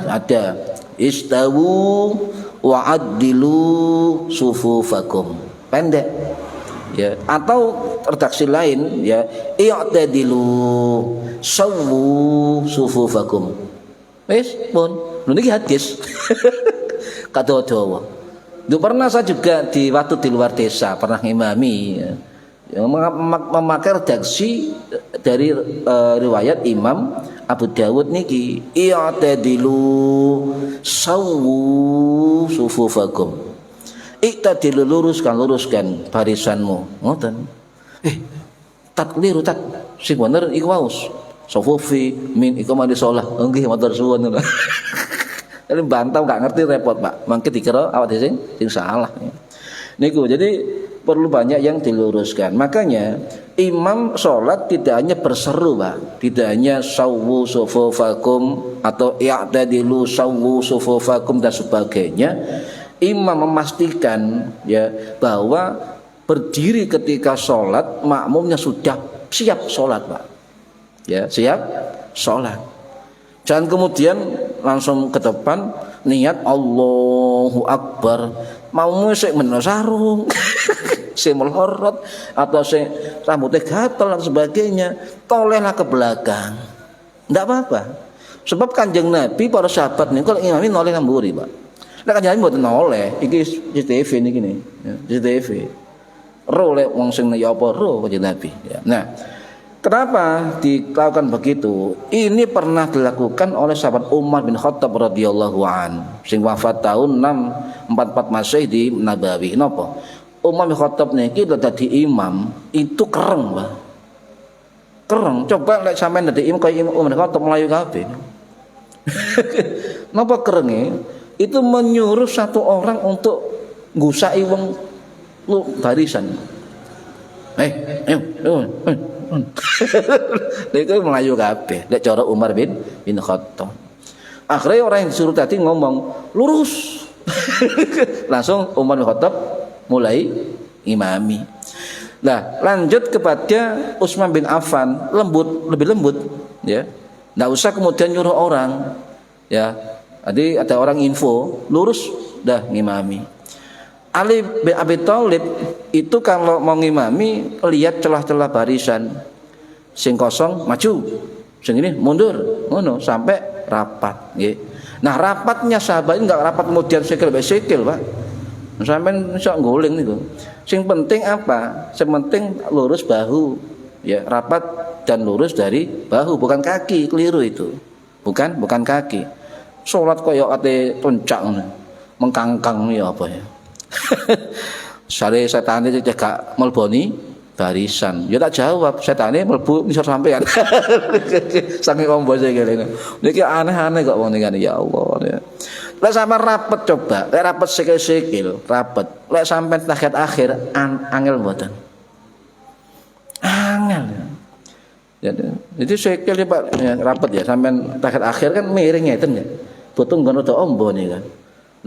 Speaker 1: Ada istawu wa'addilu sufufakum, pendek ya, atau redaksi lain ya, i'tadilu sawwu sufufakum. Wis pun. Lho niki hadis. Kata Jawa. Dulu pernah saya juga di waktu di luar desa pernah ngimami ya, yang memakai redaksi dari riwayat Imam Abu Dawud niki, i'tadilu sawwu sufufakum. I'tadilu, luruskan barisanmu. Ngoten. Tak keliru tak. Sing bener iku waus. Sufufi min iqamati shalah. Nggih matur suwun. Jadi bantah gak ngerti repot Pak. Mangke dikira awak dhewe sing salah. Niku jadi perlu banyak yang diluruskan. Makanya imam sholat tidak hanya berseru Pak, tidak hanya sawwu sufufakum atau i'tadilu sawwu sufufakum dan sebagainya. Imam memastikan ya bahwa berdiri ketika sholat makmumnya sudah siap sholat Pak. Ya, siap sholat. Jangan kemudian langsung ke depan niat Allahu Akbar, mau sik meno sarung, sik melorot atau sik rambutnya gatel dan sebagainya, tolehlah ke belakang. Enggak apa-apa. Sebab Kanjeng Nabi para sahabat niku kalau imami noleh nang mburi, Pak. Nek Kanjeng Nabi mboten noleh, iki CCTV niki nih, ya, CCTV. Ro lek wong sing ya apa ro Kanjeng Nabi, ya. Nah, kenapa dilakukan begitu? Ini pernah dilakukan oleh sahabat Umar bin Khattab radhiyallahu an, sing wafat tahun 644 Masehi di Nabawi. Napa? Umar bin Khattab niki dadi imam itu kereng, Pak. Kereng. Coba lek sampean dadi imam kaya Umar bin Khattab melayu kabeh. Napa kerenge? Itu menyuruh satu orang untuk ngusai wong lu barisan. Ayo. Itu melayu kabeh. Lek cara Umar bin Khattab. Akhirnya orang yang disuruh tadi ngomong lurus. Langsung Umar bin Khattab mulai imami. Nah, lanjut kepada Utsman bin Affan, lebih lembut, ya. Nggak usah kemudian nyuruh orang, ya. Jadi ada orang info, lurus, dah ngimami. Ali bin Abi Thalib itu kalau mau ngimami lihat celah-celah barisan, sing kosong maju, sing ini mundur, ngono sampai rapat. Nggih. Nah rapatnya sahabat ini nggak rapat kemudian sikil Pak. Sampai sok nguling niku. Sing penting apa? Sing penting lurus bahu, ya rapat dan lurus dari bahu, bukan kaki, keliru itu. Bukan kaki. Salat koyo ate pencak ngono. Mengkangkang ya apa ya? Sare setane cekak melboni barisan. Ya tak jawab, setane mlebu ngisor sampean. Saking ombo kene. Niki aneh-aneh kok wong ngene ya Allah ya. Lek sampean rapet coba, lek rapet sikil-sikil, rapet. Lek sampean tahiyat akhir angel mboten. Angel. Jadi sikil ya Pak ya, rapet ya sampean tahiyat akhir kan miring ngeten ya. Butuh ngono to ombo nih kan.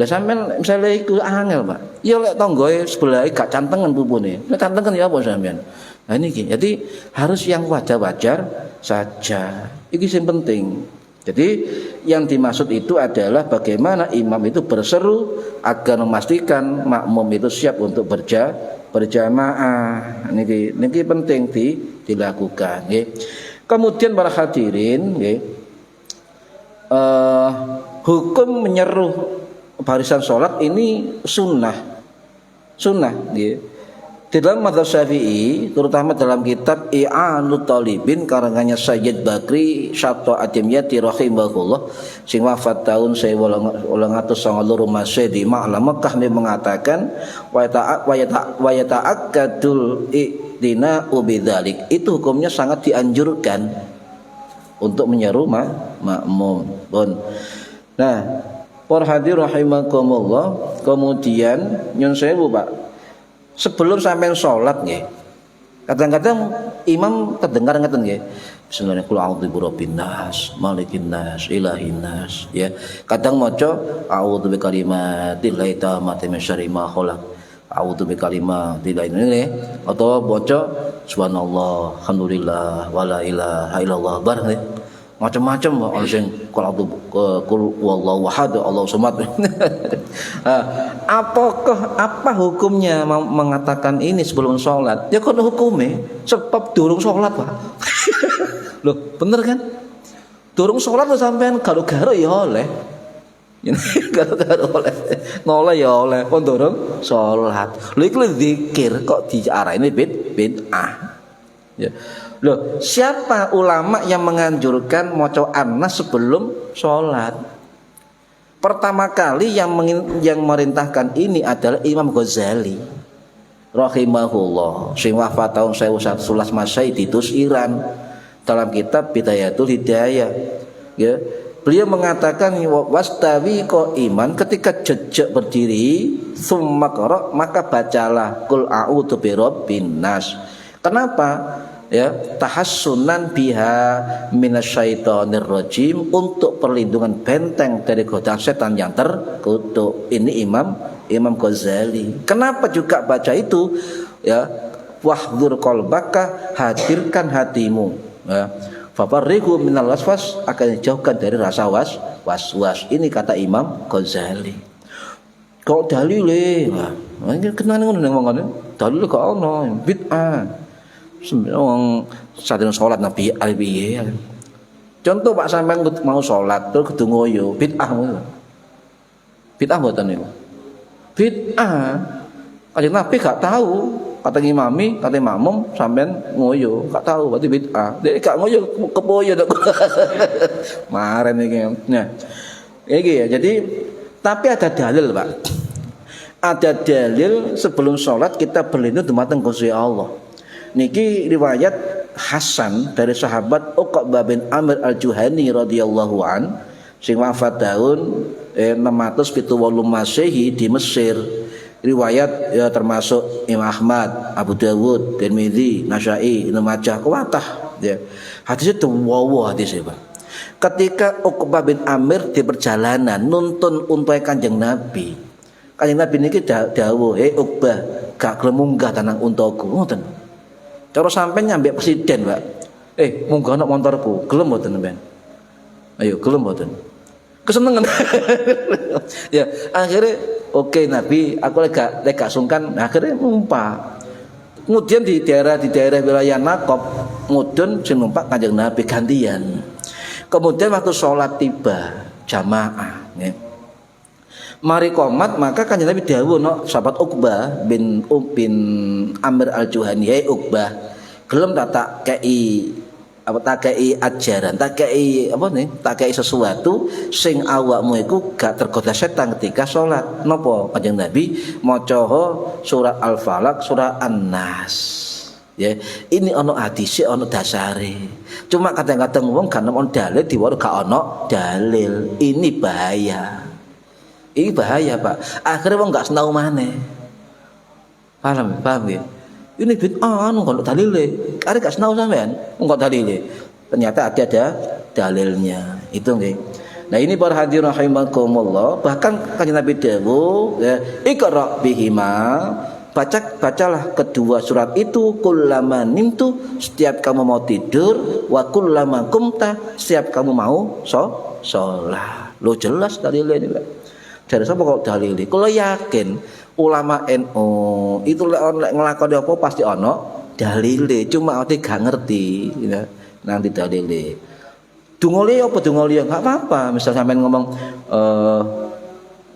Speaker 1: Lah sampean misale iku angel, Pak. Ya lek tanggoe sebelah gak cantengan pupune. Nek cantengan ya apa sampean? Nah niki. Jadi harus yang wajar-wajar saja. Iki sing penting. Jadi yang dimaksud itu adalah bagaimana imam itu berseru agar memastikan makmum itu siap untuk berjamaah. Niki penting dilakukan. Nggih. Kemudian para hadirin, nggih. Hukum menyeru barisan sholat ini sunnah ya. Di dalam mazhab Syafi'i, terutama dalam kitab I'anut Talibin karangannya Sayyid Bakri Syato Adimyati rahimahullah sing wafat tahun 1892 Masehi di Ma'la Mekah, dia mengatakan wa yata'akkadul i'tina'u bidzalik. Itu hukumnya sangat dianjurkan untuk menyeru makmum. Nah, para hadirin rahimakumullah, kemudian nyun sewu Pak, sebelum sampean salat nggih, kadang-kadang imam terdengar ngeten nggih, bismillahirrahmanirrahim, qul a'udzu birabbin nas, malikin nas, ilahin nas, ya. Kadang maca a'udzu bikalimatillahi tammati min syarri ma khalaq, a'udzu bikalimatillahi ini, atau maca subhanallah, alhamdulillah, wala ilaha illallah bareng. macam-macam ono sing kul wallahu ahad Allahu samad. Apa hukumnya mengatakan ini sebelum sholat? Ya kono hukumnya sebab durung sholat Pak. Loh bener kan? Durung sholat lo sampean garo-garo ya oleh. Garo-garo oleh. Noleh ya oleh kon durung sholat. Lho iku zikir kok diarani bid'ah. Ya. Loh, siapa ulama yang menganjurkan maca An-Nas sebelum sholat? Pertama kali yang merintahkan ini adalah Imam Ghazali rahimahullah, sing wafat tahun 1111 Masehi di Tus Iran, dalam kitab Bidayatul Hidayah. Ya, beliau mengatakan wastawi iman, ketika jejak berdiri, summa qara, maka bacalah qul a'udzu birabbin nas. Kenapa? Ya, tahassunan biha minasyaitonir rajim, untuk perlindungan benteng dari godaan setan yang terkutuk. Ini Imam Ghazali. Kenapa juga baca itu? Ya, wahdhur qalbaka, hadirkan hatimu. Ya, fafarriqu minal waswas, akan dijauhkan dari rasa was-was. Ini kata Imam Ghazali. Kok dalile? Wah, iki kenane ngono nang wong dalile kok ono bid'ah. Wong sadurunge salat Nabi piye. Contoh Pak sampean mau salat terus kudu ngoyo, bid'ah ngono. Bid'ah mboten niku? Bid'ah. Kanjeng Nabi gak tahu, kata imami, kata makmum sampean ngoyo, gak tahu berarti bid'ah. Dek gak ngoyo kepoyo tok. Maren iki. Nah, iki ya. Jadi tapi ada dalil, Pak. Ada dalil sebelum salat kita berlindung dumateng Gusti Allah. Niki riwayat Hasan dari sahabat Uqbah bin Amir al-Juhani radhiyallahu an, sing wafat tahun 678 Masehi di Mesir. Riwayat ya termasuk Imam Ahmad, Abu Dawud, Tirmidzi, Nasa'i, Ibnu Majah, kuwatah ya. Hadisnya dawa hadisnya, Pak. Ketika Uqbah bin Amir di perjalanan nuntun unta Kanjeng Nabi. Kanjeng Nabi niki dawuh, Uqbah, gak gelem munggah tanang untaku, ngoten. Cara sampai nyampe presiden, Pak. Munggah ana montorku, gelem mboten sampean? Ayo, gelem mboten? Kesenengan. Ya, akhirnya oke Nabi, aku lek gak sungkan, akhirnya numpak. Kemudian di daerah wilayah Nakob, mudun sing numpak Kanjeng Nabi gantian. Kemudian waktu sholat tiba jamaah, ya. Mari komat, maka Kanjeng Nabi dawuh no sahabat Uqbah bin Amir al-Juhani, Uqbah, gelem tak kei ajaran, tak kei sesuatu sing awakmu iku gak tergoda setan ketika sholat. Napa Kanjeng Nabi maca surat Al-Falaq, surat An-Nas. Ya, ini ono hadise, ono dasare. Cuma kadang-kadang wong gak ono dalil, diwara gak ono dalil. Ini bahaya. Ini bahaya, Pak. Akhirnya wong gak senau maneh. Paham ya? Ini bid'ah kalau dalile. Arek gak senau sampean, enggak dalile. Ternyata ada dalilnya. Itu nggih. Nah, ini para hadirin rahimakumullah, bahkan Kanjeng Nabi dawuh, ya, iqra bihima, bacalah kedua surat itu kullama nimtu, setiap kamu mau tidur, wa kullama qumta, setiap kamu mau sholat. Lo jelas dalilnya ini, Pak. Dari sapa kok dalile? Kalau yakin ulama NU itu lek nglakoni apa pasti ono dalile, cuma ati gak ngerti ya. Nanti dalile. Dungoli apa dungoli enggak apa-apa. Misal sampean ngomong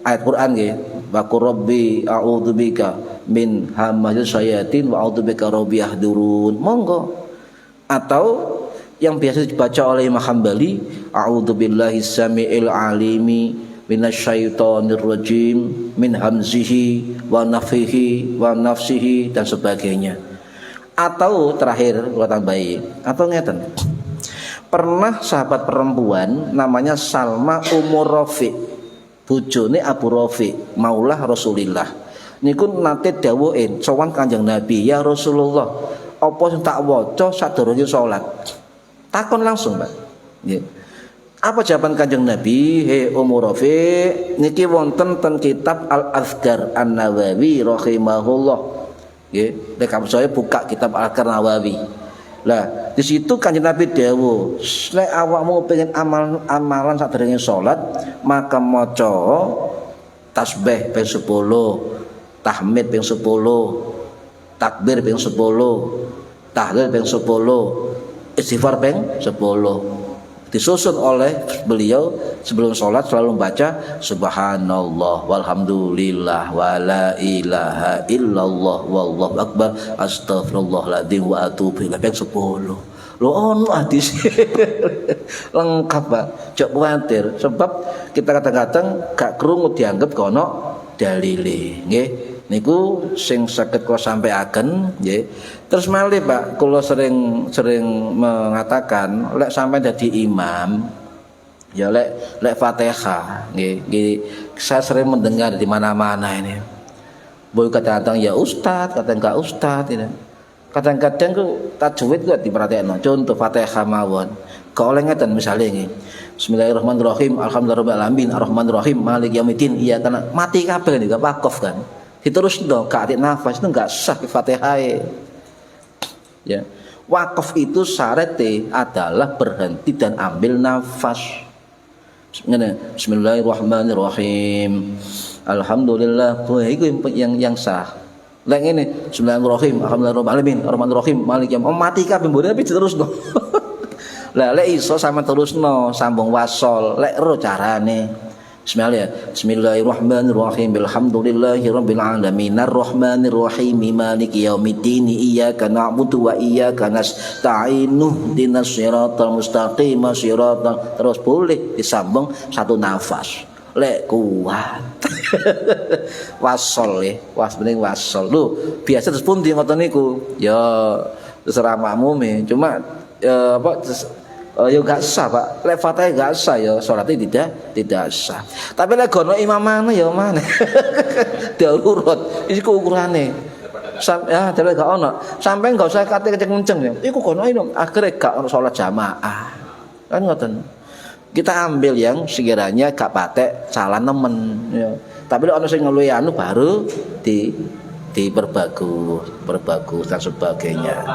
Speaker 1: ayat Quran nggih, wa rabbi a'udzubika min hamazati syayatin wa a'udzubika rabbi yahdurun. Monggo. Atau yang biasa dibaca oleh Imam Hambali, a'udzubillahi samiil alimi minasyaitonir rajim min hamzihi wa nafihi wa nafsihi dan sebagainya. Atau terakhir gua tambahi, atau ngeten. Pernah sahabat perempuan namanya Salma Umur Rafi, bojone Abu Rafi, maulah Rasulillah. Niku nate dawuhin sowan Kanjeng Nabi, ya Rasulullah, apa sing tak waca sadurunge salat? Takon langsung, Pak. Nggih. Apa jawaban Kanjeng Nabi? Umur Rafi, niki wonten ten kitab Al-Azkar An-Nawawi rahimahullah. Nggih, nek saya buka kitab Al-Azkar Nawawi. Lah, di situ Kanjeng Nabi dawuh, nek awakmu pengen amalan sadurunge salat, maka maca tasbih ping 10, tahmid ping 10, takbir ping 10, tahlil ping 10, istighfar ping 10. Disusun oleh beliau sebelum sholat selalu membaca subhanallah walhamdulillah wala ilaha illallah wallahu akbar astagfirullahaladzim wa atubu ilaih ping 10. Lho ono hadis lengkap Pak, jok kuwatir sebab kita kadang-kadang gak krungu dianggap kono dalile nggih. Niku sing saged kula sampaiaken nggih. Terus malih Pak, kula sering mengatakan lek sampai dadi imam ya lek Fatihah nggih. Saya sering mendengar di mana-mana ini. Boy kadang-kadang ya ustaz, kadang enggak ustaz ini. Kadang-kadang ku tajwid ku diperhatikno. Contoh Fatihah mawon. Kok oleh ngeten misale nggih. Bismillahirrahmanirrahim. Alhamdulillahirabbil alamin. Arrahmanirrahim. Maliki yaumiddin. Iya kan mati kabeh niku wakaf kan. Diterus dong, keadaan nafas itu enggak sah Fatihah. Ya, wakaf itu syaratnya adalah berhenti dan ambil nafas. Bismillahirrahmanirrahim. Alhamdulillah, itu yang sah. Lek ngene, Bismillahirrahmanirrahim. Alhamdulillahirabbil arrahmanirrahim. Maliki yaumiddin. Mati kabeh mbone tapi terus dong. Lah lek iso sama terusno sambung wasol, lek ro carane. Bismillahirrahmanirrahim. Alhamdulillahirabbil alamin arrahmanirrahim maliki yaumiddin iyyaka na'budu wa iyyaka nasta'in ihdinas siratal mustaqim siratal terus boleh disambung satu nafas. Lek kuat. Wasol ya, bening wasol. Lho, biasa terus pundi ngoten niku? Ya terserah makmume, cuma apa ya gak sah Pak. Lek Fatihah gak sah ya salatnya tidak sah. Tapi lek gono imamane ya mana? Darurat. Iku ukurane. Ya dhewe gak ono. Sampai gak usah kate kenceng-kenceng ya. Iku gono akhirnya gak ono salat jamaah. Kan ngoten. Kita ambil yang sekiranya gak patek salah nemen ya. Tapi lek ono sing ngeluwi anu baru diperbagus dan sebagainya.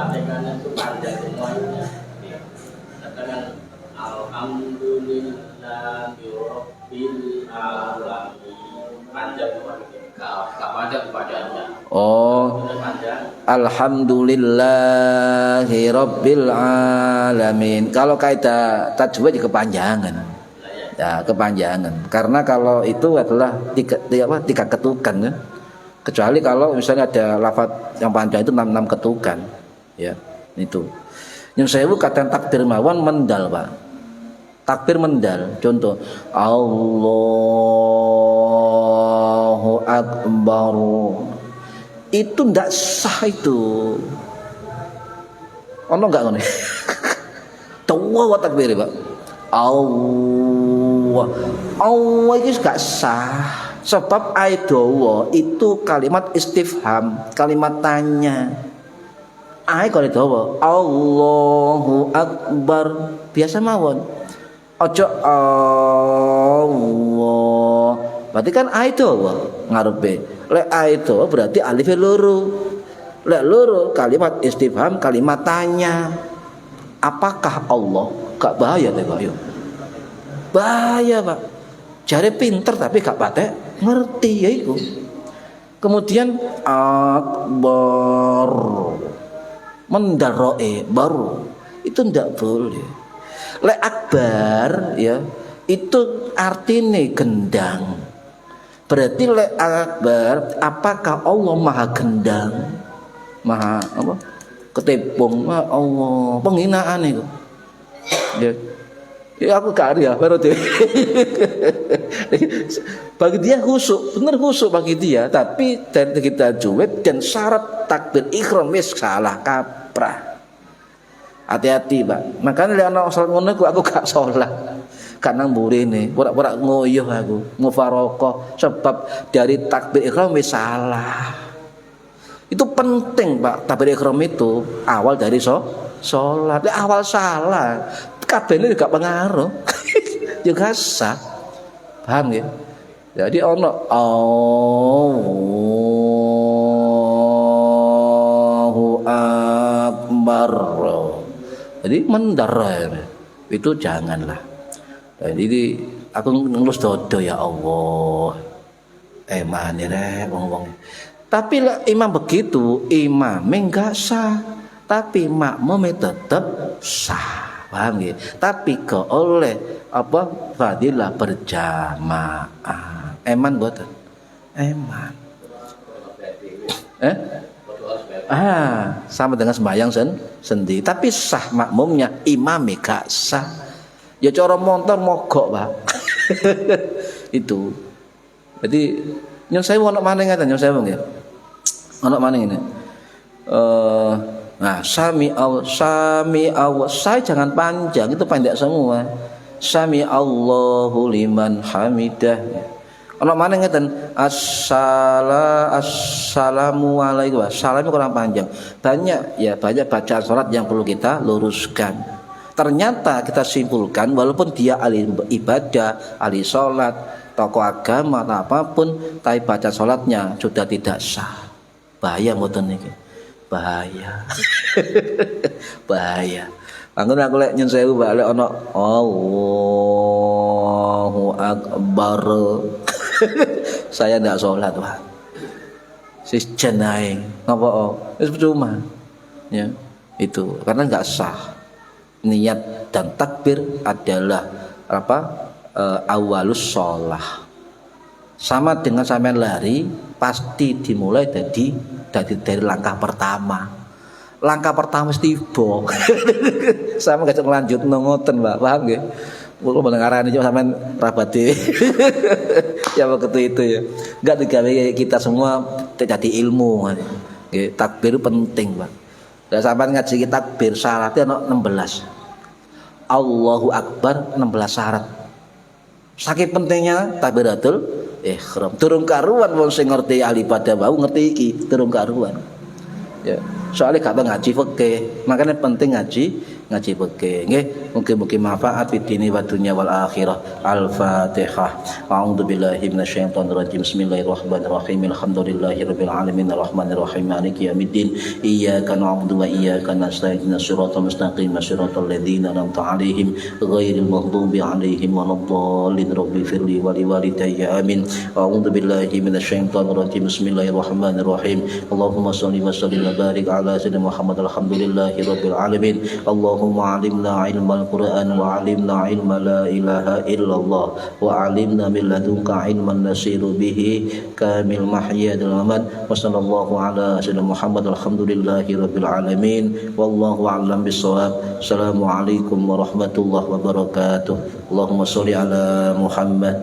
Speaker 1: Alhamdulillahirabbil alamin. Oh, alhamdulillahirabbil alamin. Kalau kaidah tajwid kepanjangan. Ya, kepanjangan. Karena kalau itu adalah tiga ketukan ya. Kecuali kalau misalnya ada lafaz yang panjang itu 6 ketukan. Ya, itu. Yang saya kata takbir mawon mendal Pak. Takbir mendal. Contoh Allahu Akbar. Itu ndak sah itu. Ono enggak ngene? Tawa takbir Pak. Allah itu enggak sah. Sebab aidawa itu kalimat istifham, kalimat tanya. Kalau dawa Allahu Akbar biasa mawon. Ojo Allah. Berarti kan dawa ngarepe. Lek dawa berarti alif loro. Lek loro kalimat istifham, kalimat tanya. Apakah Allah? Gak bahaya teh Pak yo. Bahaya Pak. Jare pinter tapi gak patek ngerti ya iku. Kemudian akbar mendaroe baru itu ndak boleh. Lek akbar ya itu artinya gendang. Berarti lek akbar apakah Allah maha gendang? Maha apa? Ketepung Allah. Penghinaan itu. Ya aku gak ya baru deh. Bagi dia khusyuk, bener khusyuk bagi dia, tapi dari kita juwet dan syarat takbir ihram wis salah kaprah. Hati-hati Pak. Makanya lek ana salat ngono aku gak salat. Gak nang mburine, ora ngoyoh aku, mufaroqah sebab dari takbir ihram wis salah. Itu penting Pak, takbir ihram itu awal dari salat. Awal salah, kabehne juga pengaruh. Juga sah. Paham ya? Jadi ono Allahu Akbar. Jadi mendar itu janganlah. Jadi aku ngelus dodo ya Allah. Mane rek wong-wong. Tapi lah imam begitu, imam enggak sah, tapi makmum tetap sah. Paham ya? Tapi kok oleh apa fadilah berjamaah. Eman boten? Eman. Sama dengan sembahyang sendiri, tapi sah makmumnya, imam gak sah. Ya cara montor mogok, Pak. Itu. Jadi nyun sewu ana maning ngeten nyun sewu nggih. Ana maning ini. Sami Allah, saya jangan panjang, itu pendek semua. Sami Allahu liman hamidah. Ana maning ngeten, assalamu alaikum. Salamnya kurang panjang. Banyak bacaan salat yang perlu kita luruskan. Ternyata kita simpulkan walaupun dia ahli ibadah, ahli sholat, tokoh agama atau apapun, tapi baca sholatnya sudah tidak sah. Bahaya mboten niki. Bahaya. Bahaya. Anggun aku lek nyun sewu balik ana Allahu Akbar. Saya ndak sholat, Pak. Sis jenai ngapa wis percuma. Ya, itu karena enggak sah. Niat dan takbir adalah awalus sholah. Sama dengan sampean lari pasti dimulai dari langkah pertama. Langkah pertama tiba. Sama gak lanjut ngoten, Mbak. Paham nggih? Kulo mboten ngarani cuma sampean rabate. Ya waktu itu ya. Enggak digawe kita semua jadi ilmu. Nggih, takbir penting, Pak. Dan sampai ngaji takbir syaratnya 16. Allahu Akbar 16 syarat. Saking pentingnya takbiratul ihram. Turun karuan wong sing ngerti ahli pada bau ngerti iki, turun karuan. Ya, soalnya gak ngaji fikih, makanya penting ngaji fikih. Nggih, mungkin manfaat fi dini wa dunya wal akhirah. Al-Fatihah. A'udzubillahi minasyaitonir rajim. Bismillahirrahmanirrahim. Alhamdulillahirabbil alamin arrahmanir rahim maliki yaumiddin. Iyyaka na'budu wa iyyaka nasta'in. Ihdinas siratal mustaqim. Siratal ladzina an'amta 'alaihim ghairil maghdubi 'alaihim waladdallin. Rabbighfirli wa liwalidayya amin. A'udzubillahi minasyaitonir rajim. Bismillahirrahmanirrahim. Allahumma shalli wa sallim wa barik ala sayyidina Muhammad. Alhamdulillahirabbil alamin. Allahumma 'allimna 'ilmal Qur'an wa 'allimna 'ilma la ilaha illallah wa 'allimna min ladunka 'ilman nasiru bihi kamil mahya wal mamat. Wa sallallahu ala sayyidina Muhammad. Alhamdulillahirabbil alamin. Wallahu a'lam bissawab. Assalamualaikum warahmatullahi wabarakatuh. Allahumma shalli ala Muhammad.